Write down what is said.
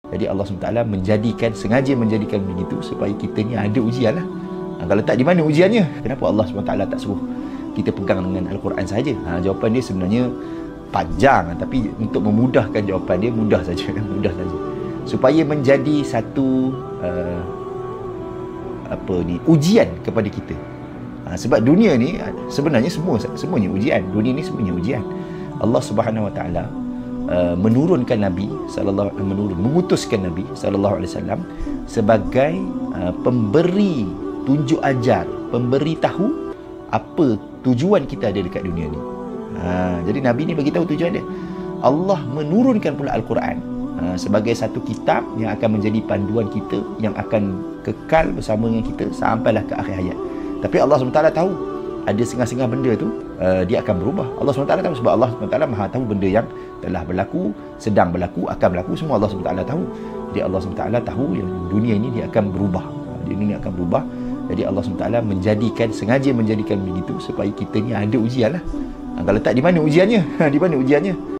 Jadi Allah SWT sengaja menjadikan begitu supaya kita ni ada ujian lah. Kalau tak, di mana ujiannya? Kenapa Allah SWT tak suruh kita pegang dengan Al-Quran saja? Jawapan dia sebenarnya panjang, tapi untuk memudahkan jawapan dia, mudah saja. Mudah saja. Supaya menjadi satu ujian kepada kita. Sebab dunia ni sebenarnya semuanya ujian. Dunia ni semuanya ujian. Allah Subhanahu Wa Taala menurunkan Nabi mengutuskan Nabi sallallahu alaihi wasallam sebagai pemberi tunjuk ajar, pemberi tahu apa tujuan kita ada dekat dunia ni. Jadi Nabi ni bagi tahu tujuan dia. Allah menurunkan pula Al-Quran sebagai satu kitab yang akan menjadi panduan kita, yang akan kekal bersama dengan kita sampailah ke akhir hayat. Tapi Allah SWT tahu ada setengah-setengah benda tu dia akan berubah. Allah SWT tahu, sebab Allah SWT maha tahu benda yang telah berlaku, sedang berlaku, akan berlaku, semua Allah SWT tahu. Jadi Allah SWT tahu yang dunia ini dia akan berubah. Dunia ini akan berubah. Jadi Allah SWT sengaja menjadikan begitu supaya kita ni ada ujian lah. Kalau tak, di mana ujiannya? Di mana ujiannya?